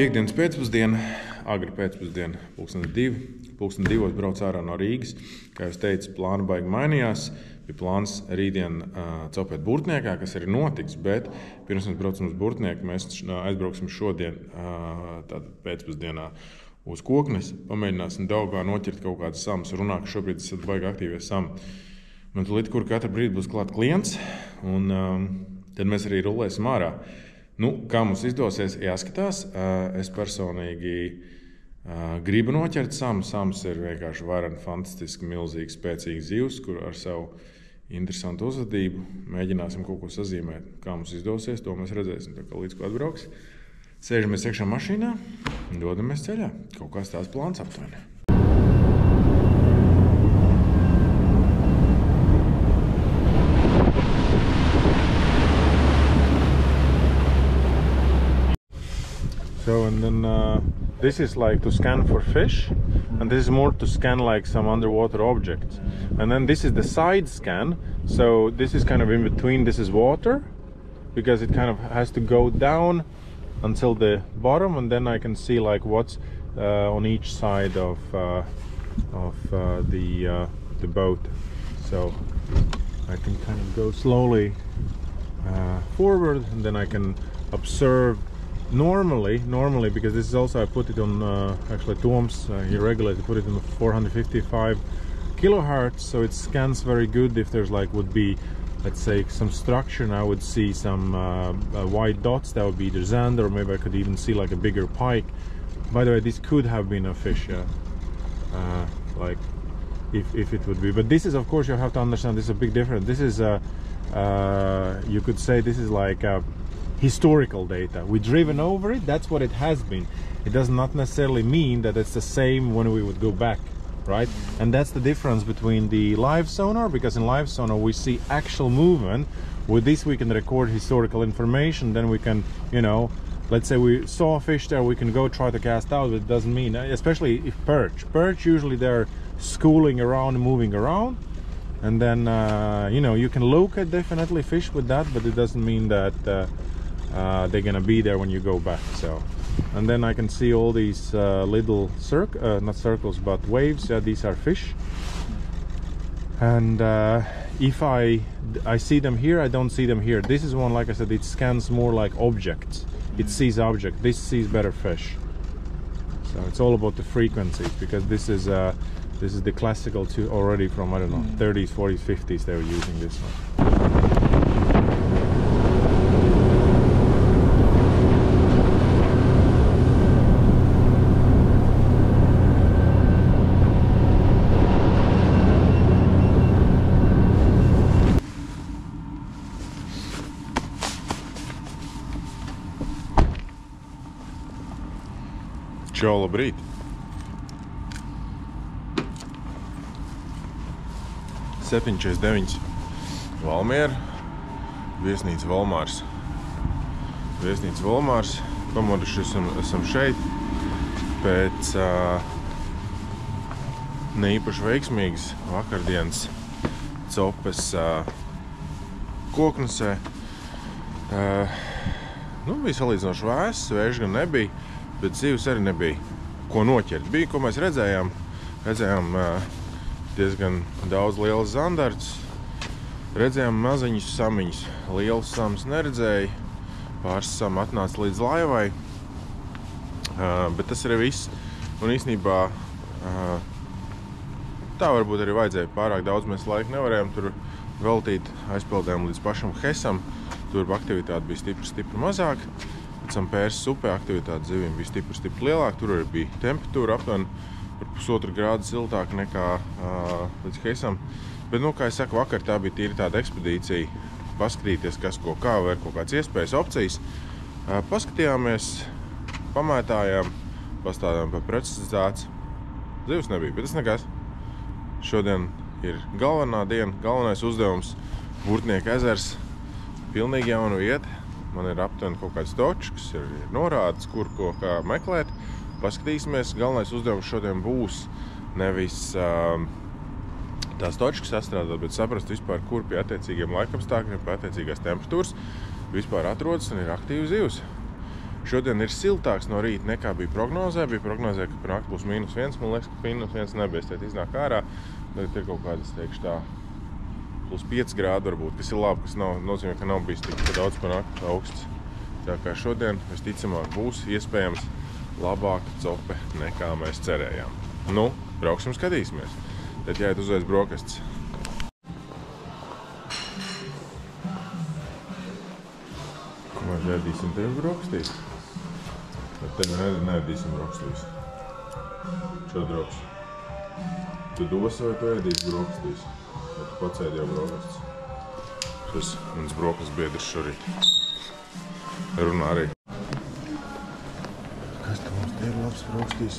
Piektdienas pēcpusdiena, agri pēcpusdiena, 2:00. 2:00 brauc ārā no Rīgas. Kā jūs teicu, plāni baigi mainījās. Bija plāns rītdien copēt Burtniekā, kas arī notiks, bet pirms mēs braucam uz Burtnieku, mēs aizbrauksim šodien tātad pēcpusdienā uz Koknes. Pamēģināsim Daugavā noķert kaut kādas samas. Runā, ka šobrīd esat baigi aktīvie sami. Man tulīt, kur katru brīdi būs klāt klients, un tad mēs arī rulēsim ārā. Kā mums izdosies, jāskatās. Es personīgi gribu noķert samu. Sams ir vienkārši vareni, fantastiski, milzīgi, spēcīgs zivs, kur ar savu interesantu uzvedību mēģināsim kaut ko sazīmēt. Kā mums izdosies, to mēs redzēsim. Tā kā līdz ko atbrauks, sēžamies iekšā mašīnā un dodamies ceļā. Kaut kāds tās plāns aptuveni. So and then this is like to scan for fish, and this is more to scan like some underwater objects. And then this is the side scan. So this is kind of in between. This is water, because it kind of has to go down until the bottom, and then I can see like what's on each side of the boat. So I can kind of go slowly forward, and then I can observe. Normally, because this is also, I put it on, actually Toms, he regulated, put it on 455 kilohertz, so it scans very good. If there's like, would be, let's say, some structure, and I would see some white dots, that would be either zander, or maybe I could even see like a bigger pike. By the way, this could have been a fish, like, if it would be. But this is, of course, you have to understand, this is a big difference. This is, you could say this is like historical data. We've driven over it, that's what it has been. It does not necessarily mean that it's the same when we would go back, right? And that's the difference between the live sonar, because in live sonar we see actual movement. With this we can record historical information, then we can, you know, let's say we saw a fish there, we can go try to cast out, but it doesn't mean, especially if perch usually they're schooling around, moving around. And then, you know, you can locate definitely fish with that, but it doesn't mean that they're gonna be there when you go back. So, and then I can see all these little not circles but waves. Yeah, these are fish. And if I see them here, I don't see them here. This is one, like I said, it scans more like objects. It sees object. This sees better fish. So it's all about the frequencies, because this is the classical too, already from, I don't know, 30s, 40s, 50s they were using this one. Čau, labrīt! $7.49 Valmiera, viesnīca Valmārs. Viesnīca Valmārs, pamoduši esam šeit pēc neīpaši veiksmīgas vakardienas copes Koknesē. Bija salīdzinoši vēss, vēža gan nebija, bet zivs arī nebija ko noķert. Bija, ko mēs redzējām. Redzējām diezgan daudz lielas zandarts. Redzējām maziņus samiņus. Lielas samas neredzēja. Pāris sam atnāca līdz laivai. Bet tas arī viss. Un īstenībā tā varbūt arī vajadzēja. Pārāk daudz mēs laiku nevarējām tur veltīt. Aizpildējām līdz pašam Hesam. Tur aktivitāte bija stipri mazāk. Pēc Pērsas upē aktivitāte zivīm bija stipri lielāka. Tur arī bija temperatūra aptuveni par 1,5 grādu siltāka nekā līdz Hesam. Bet, kā es saku, vakar tā bija tīri tāda ekspedīcija. Paskatīties, kas ko kā, vai ir kaut kāds iespējas, opcijas. Paskatījāmies, pamētājām, pastādām par precizitātes. Zivs nebija, bet tas nekas. Šodien ir galvenā diena, galvenais uzdevums – Burtnieka ezers. Pilnīgi jauna vieta. Man ir aptuveni kaut kāds točs, kas ir norādes, kur ko kā meklēt. Paskatīsimies, galvenais uzdevums šodien būs nevis tās točkas sastrādāt, bet saprast vispār, kur pie attiecīgiem laikapstākļiem, pie attiecīgās temperatūras vispār atrodas un ir aktīvs zivs. Šodien ir siltāks no rīta nekā bija prognozē. Bija prognozē, ka par nakti būs -1. Man liekas, ka -1 nebēs. Tad iznāk ārā. Tagad ir kaut kādas, teikšu tā, +5 grādi varbūt, kas ir labi, kas nozīmē, ka nav bijis tik daudz par nakti augsts. Tā kā šodien, visticamāk, būs iespējams labāka cope nekā mēs cerējām. Nu, brauksim, skatīsimies. Tad jāiet uzreiz brokastis. Ko mēs ēdīsim tevi brokastīs? Bet tevi neēdīsim brokastīs. Šo droks. Tu dosi vai tu ēdīsi brokastīs? Vai tu pats ēdi jau brokastis? Šis mans brokasts biedrs šorīt runā arī. Kas te mums te ir labs brokastīs?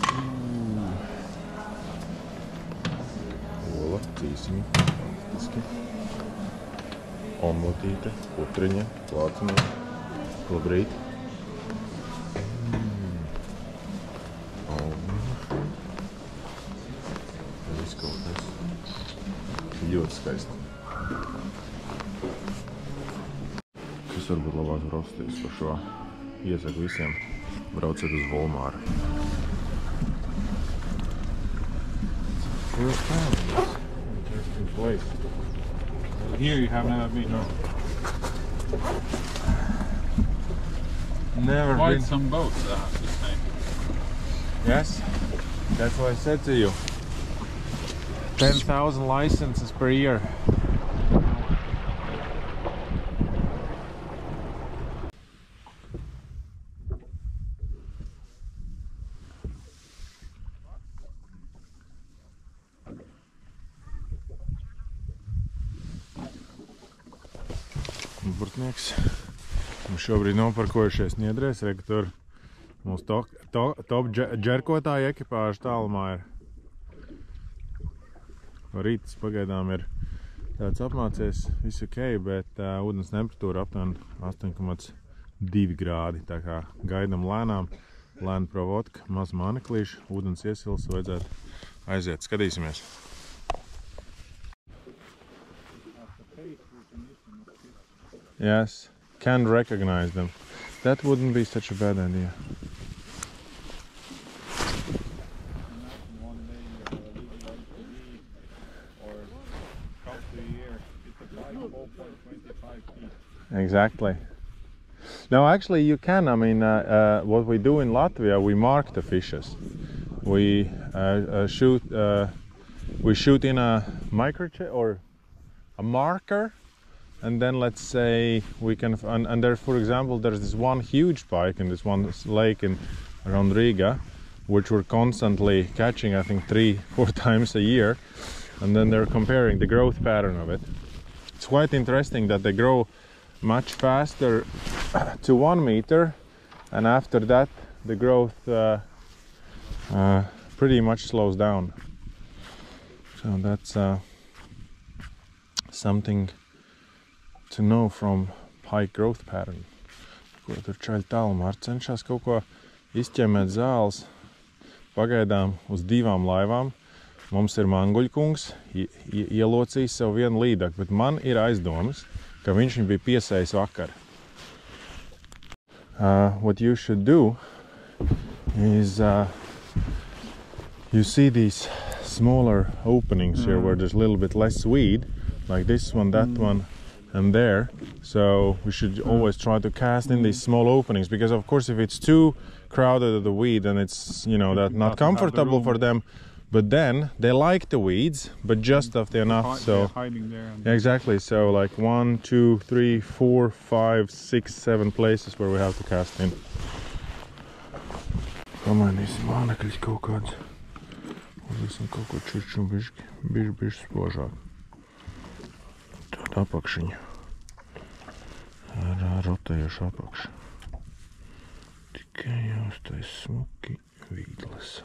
Ola, cīsiņi, fantastiski. Omletīte, putriņa, plācināt. Labrīt. Viss kaut kas. Ļoti skaisti. Kas varbūt labāk brokastīs par šo? Iesaku visiem. Brauciet uz Volmāru. Interesting place. Here you have never been, no? Never Quite been. some boats, I have to say. Yes, that's what I said to you. 10,000 licenses per year. Burtnieks. Mums šobrīd noparkojušies Niedrēs, re, ka tur mums top džerkotāja ekipāža tālumā ir. Rītis pagaidām ir tāds apmācies, viss ok, bet ūdens temperatūra aptuveni 8,2 grādi. Tā kā gaidam lēnām, lēna provodka, maz maneklīši, ūdens iesils, vajadzētu aiziet. Skatīsimies. Yes, can recognize them. That wouldn't be such a bad idea. Exactly. No, actually you can. I mean, what we do in Latvia, we mark the fishes. We shoot in a microchip or a marker. And then let's say we can, and there, for example, there's this one huge pike in this one lake around Riga, which we're constantly catching, I think 3-4 times a year. And then they're comparing the growth pattern of it. It's quite interesting that they grow much faster to 1 meter, and after that the growth pretty much slows down. So that's something to know from pike growth pattern. Ko tur čaļi tālumā cenšas kaut ko izķemēt zāles. Pagaidām uz 2 laivām. Mums ir Manguļkungs, ielocījis sev vienu līdaku, bet man ir aizdomas, ka viņš viņu bija piesējis vakar. What you should do is you see these smaller openings here where there's a little bit less weed, like this one, that one, and there. So we should always try to cast in these small openings, because of course if it's too crowded of the weed, then it's, you know, that not comfortable for them. But then they like the weeds, but just enough. So hiding there. Exactly. So like 1, 2, 3, 4, 5, 6, 7 places where we have to cast in. Pamainīsim mānekļus kaut kāds. Uzliksim kaut ko čurču bišķi spožāk. Tāda apakšiņa. Ar rotējušu apakšu. Tikai jāuztais smuki vīdles.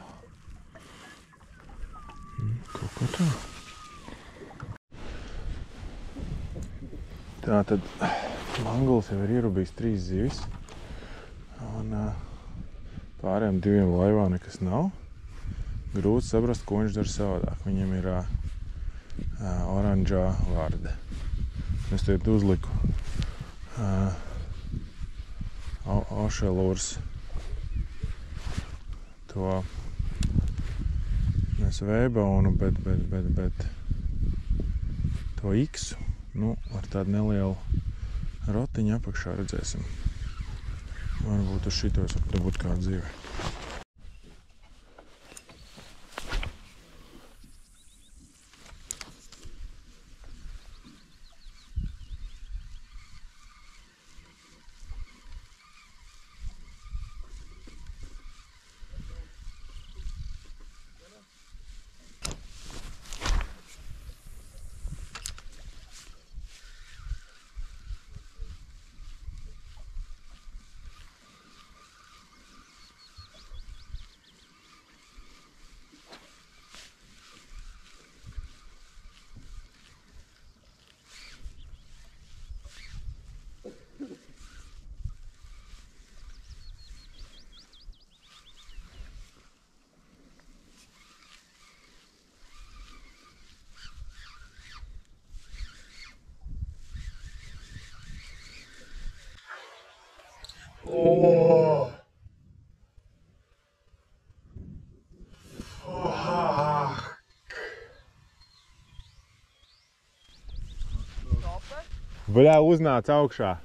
Kaut kā tā. Tātad Manguls jau ir ierubījis 3 zivis. Un pārējām 2 laivā nekas nav. Grūti saprast, ko viņš dara savādāk. Viņam ir oranžā vārde. Es tagad uzliku Ošelūras to V-bonu, bet to X, nu, ar tādu nelielu rotiņu apakšā redzēsim. Varbūt uz šitos dabūt kādu dzīvi. Oh. Bļā, uznāc augšā.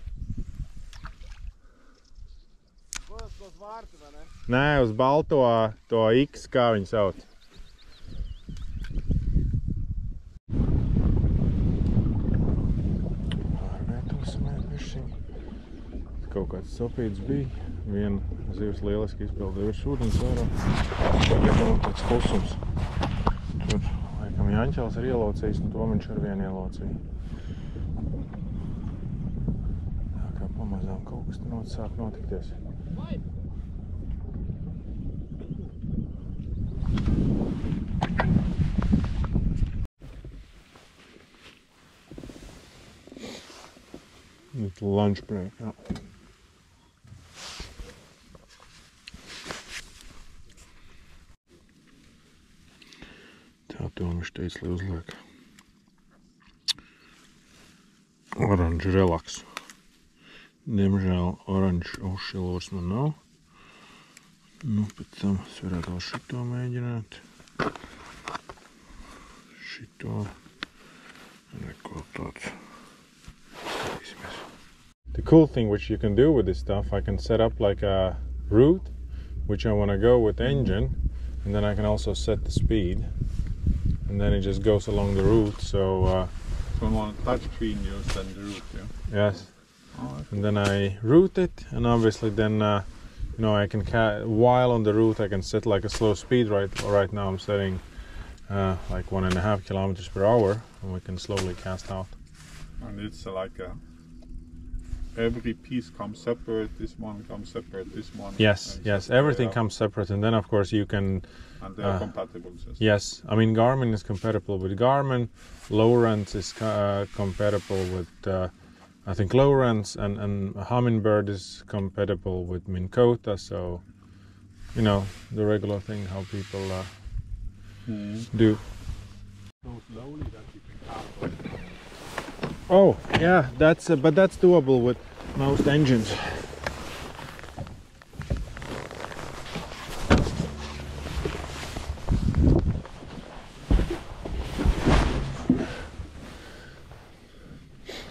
Uz vārtu, vai ne? Nē, uz balto, to X, kā viņu sauc. Pārvietosimies bišķiņ. Kaut kāds sopīts bija. Viena zivs lieliski izpildīja virs ūdens ārā. Tagad vēl tāds klusums. Tur, laikam, Jaņķels ir ielocījis, un to viņš ar vienu ielocīja. Tā kā pamazām kaut kas te sāk notikties. Little lunch break, jā. Tā to viņš teica, lai uzliek oranžu relaksu. Diemžēl oranžu uzšilors man nav. Nu, pēc tam es varētu vēl šito mēģināt. Šito. Neko tāds. Skatīsimies. The cool thing which you can do with this stuff, I can set up like a route which I want to go with engine, and then I can also set the speed, and then it just goes along the route. So on a touch screen you send the route, yeah? yes, and then I route it, and obviously then you know, I can while on the route I can set like a slow speed. Right now I'm setting like 1.5 kilometers per hour, and we can slowly cast out. And it's like every piece comes separate, this one comes separate, this one. Yes, yes, everything comes separate, and then of course you can... And they're compatible. Yes, I mean Garmin is compatible with Garmin, Lowrance is compatible with, I think Lowrance, and Humminbird is compatible with Minn Kota, so, you know, the regular thing how people do. So slowly that you can cast. Oh, yeah, but that's doable with most engines.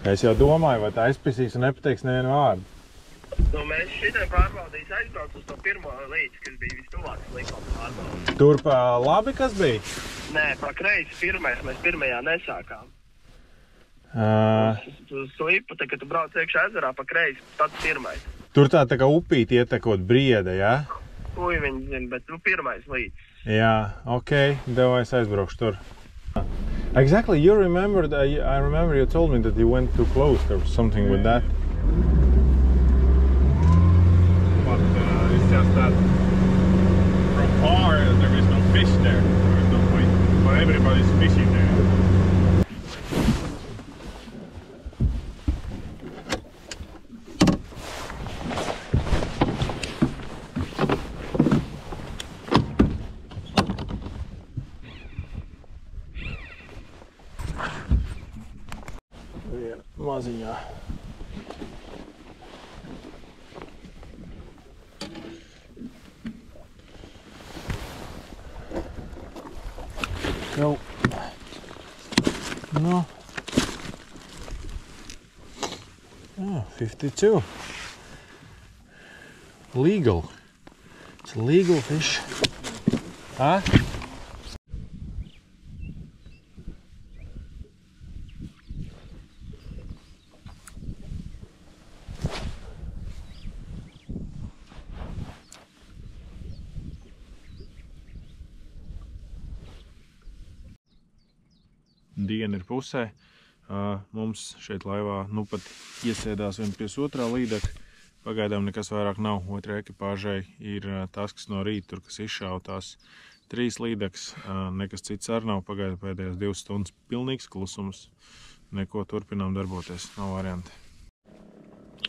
Es jau domāju, vai tā aizpisīs un nepateiks nevienu vārdu. Nu, mēs šitai pārbaudīs aizbrauc uz to pirmo līdzi, kas bija vistuvāks likums pārbaudīt. Tur pa labi kas bija? Nē, pa kreisi pirmais, mēs pirmajā nesākām. Uz slipu, tad, kad tu brauc iekšā ezerā pa kreisi, tad pirmais. Tur tā kā upīti ietekot briede, jā? Uj, viņi zina, bet tu pirmais līdz. Jā, ok, devu es aizbraukšu tur. Exactly, you remembered, I remember you told me that you went too close, there was something with that. But it's just that from far there is no fish there. There is no point. But everybody's fishing there. Maziņā. So, no. Oh, 52. Legal. It's a legal fish. Huh? Diena ir pusē. Mums šeit laivā nu pat iesēdās vien pie otrā līdekļa. Pagaidām nekas vairāk nav. Otrai ekipāžai ir tasks no rīta, tur, kas izšautās 3 līdekļus. Nekas cits arī nav. Pagaidām pēdējās 2 stundas pilnīgs klusums. Neko turpinām darboties. Nav varianti.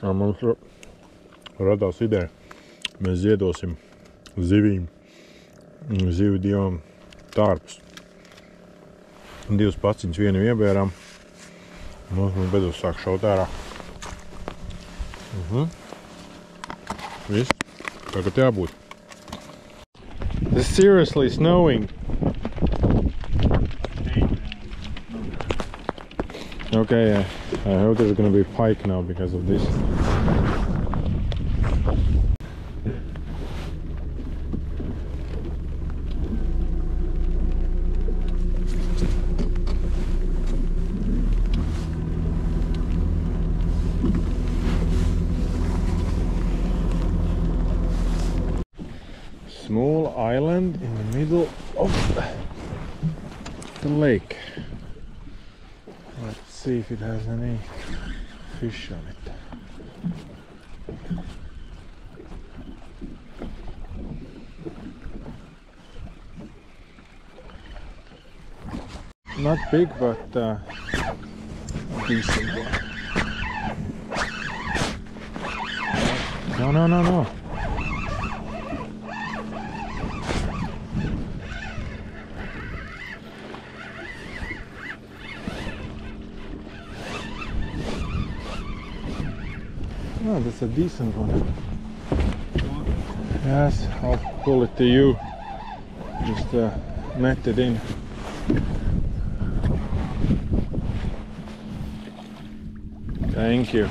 Mums radās ideja. Mēs ziedosim zivīm, zivi divam tārpus. 2 paciņas vienu iebērām. Mums beidzot sāk šaut ārā. Viss. Tagad jābūt. It's seriously snowing. Okay, I hope there's gonna be pike now because of this. Small island in the middle of the lake. Let's see if it has any fish on it. Not big, but decent one. No. Oh, that's a decent one. Yes, I'll pull it to you. Just net it in. Thank you.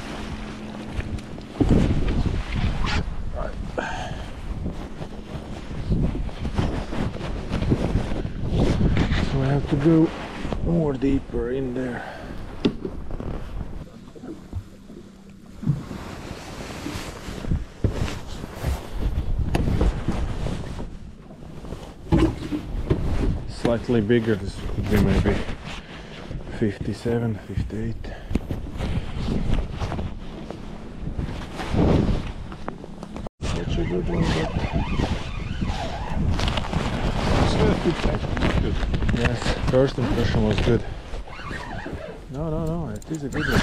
So I have to go more deeper in there. Slightly bigger, this could be maybe 57, 58. Such a good one, but it's good. Yes, first impression was good. No, it is a good one.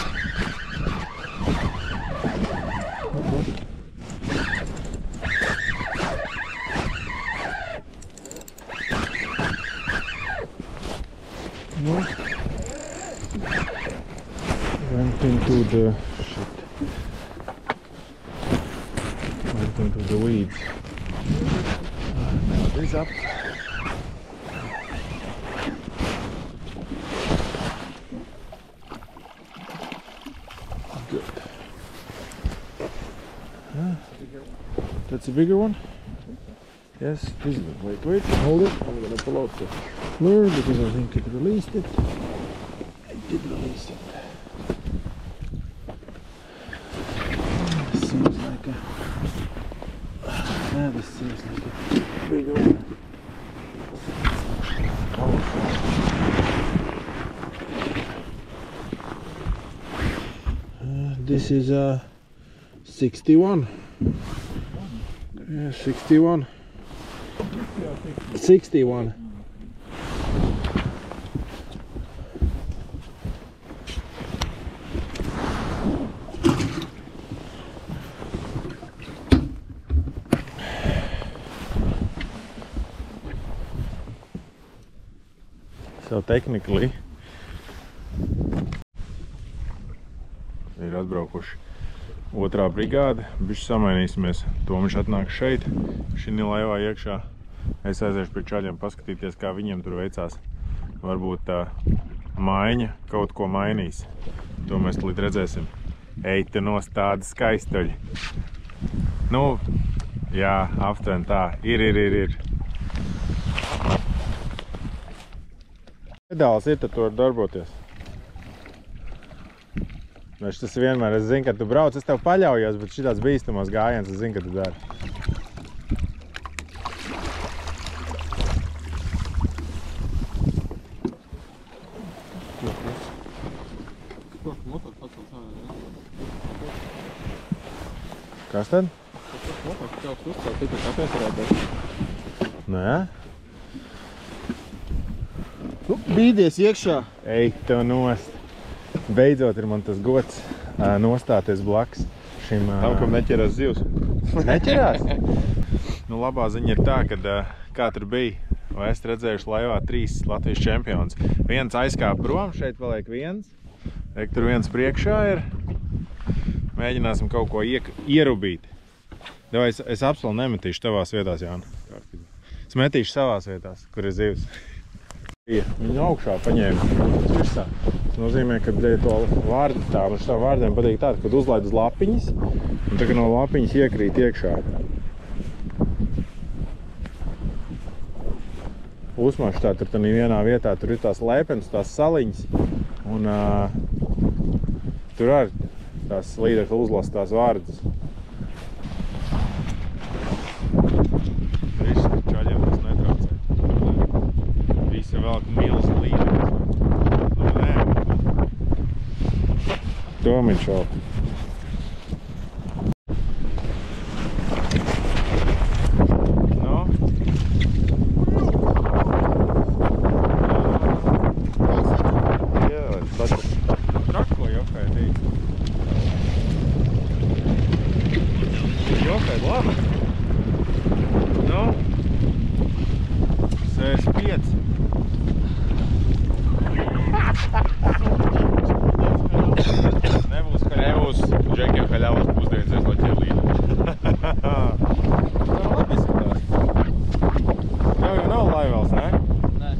No. Went into the Went into the weeds. Now this up. Good. That's a bigger one? Yes, this is it. Wait, hold it. I'm gonna pull out the lure because I think it released it. It did release it. This seems like a... this seems like a bigger one. This is a 61. Yeah, 61. 61. So technically ir atbraukuši otrā brigāde, bišķi samainīsimies. Tomiš atnāk šeit, šī laivā iekšā. Es aiziešu pie čaļiem paskatīties, kā viņiem tur veicās varbūt tā maiņa kaut ko mainīs. To mēs tulīt redzēsim. Ej, tu nost tādi skaistuļi. Nu, jā, aptuveni tā. Ir. Pedāls ir, tad tu var darboties. Tas vienmēr, es zinu, ka tu brauc, es tev paļaujos, bet šitāds bīstamās gājiens, es zinu, ka tu dari. Kas tad? Nē? Nu, bīdies iekšā. Ej, tev nost. Beidzot ir man tas gods nostāties blaks šim... Tam, kam neķerās zivs. Neķerās? Nu, labā ziņa ir tā, ka kā tur bija, vai esat redzējuši laivā 3 Latvijas čempions. Viens aizkāpa prom, šeit paliek viens. Tur viens priekšā ir. Mēģināsim kaut ko ierubīt. Davai, es absolūti nemetīšu tavās vietās, Jāna. Es metīšu savās vietās, kur ir zivs. Viņu augšā paņēma virsā. Tas nozīmē, ka to vārdu tā, man šitām vārdiem patīk tāda, kad uzlaid uz lapiņas, un tā, ka no lapiņas iekrīt iekšā. Uzmaš tā, tur vienā vietā, tur ir tās lēpenes, tās saliņas, un tur arī tās līdzekļi uzlas tās vārdas. Viss čaļiem tas netraucē. Visi velk mīlas līdzekļus. Nu, nē. Tomiņš vēl. Nu? Jā, tas trako jokai tīt. Jokai labi. Nu? 65. Nebūs džekiem haļavas pusdienas, es no ķerlīdu. Tā labi izskatās. Tev jau nav laivels, ne? Nē.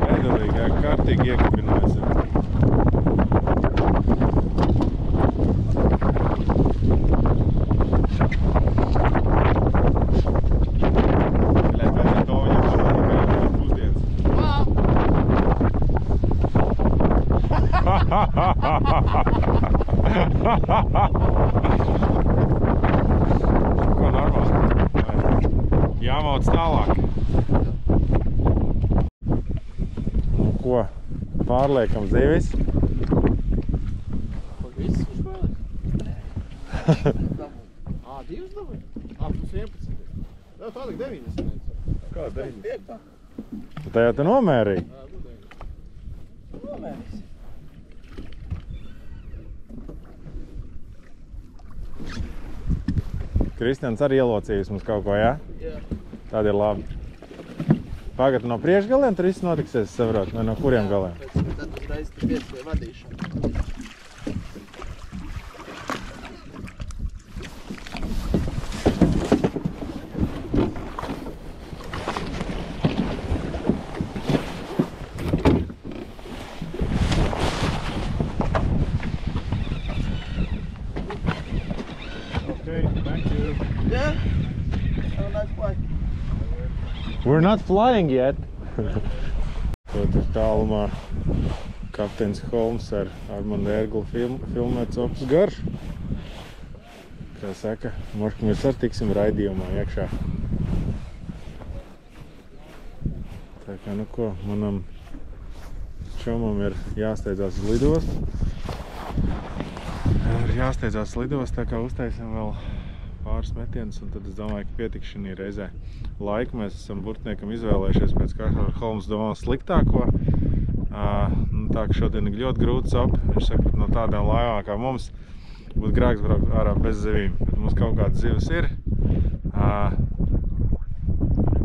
Nedalīgi, kārtīgi iekabinājas. Ko normāli? Jāmauc tālāk. Nu ko, pārliekam zivis. Viss viņš pārliek? Divas dabūja? Plus 11. Jā, tā liek 90. Kā 90? Tā jau tu nomērīji? Jā, būs 90. Nomērīs. Kristians arī ielocījis mums kaut ko, jā? Jā. Tāda ir labi. Pagad, no priekšgaliem tur viss notiksies, saprot, vai no kuriem galiem? Tad uzreiz tur ies pie vadīšana. Yeah? Have a nice flight. We're not flying yet. Tur tālumā kapteinis Holms ar Armandu Ērglu filmēts Ops garš. Kā saka, možda mēs arī tiksim raidījumā iekšā. Tā kā, nu ko, manam čomam ir jāsteidzās uz lidostu. Tā kā uztaisim vēl pāris metienus, un tad es domāju, ka pietiks šī reizē laika. Mēs esam burtniekam izvēlējušies pēc kā Holms domā sliktāko. Tā ka šodien ir ļoti grūti sap. Viņš saka, ka no tādām laivām kā mums būtu grāks braukt ārā bez zivīm. Bet mums kaut kāds zivs ir.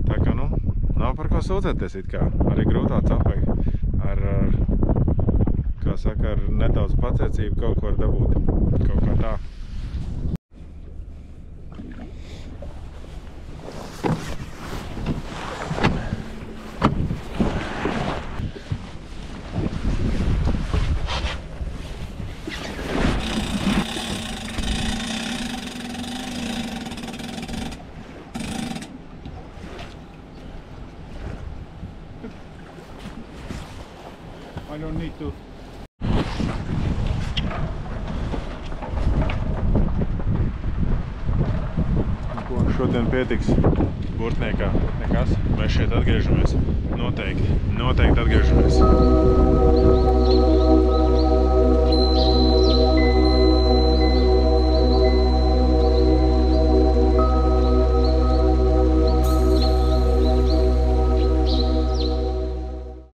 Tā kā, nu, nav par ko sūdzēties it kā. Arī grūtā capai ar kā saka, ar nedaudz paciecību kaut ko var dabūt. Kaut kā tā. I don't need to. Šodien pietiks Burtniekā. Nekas. Mēs šeit atgriežamies. Noteikti atgriežamies.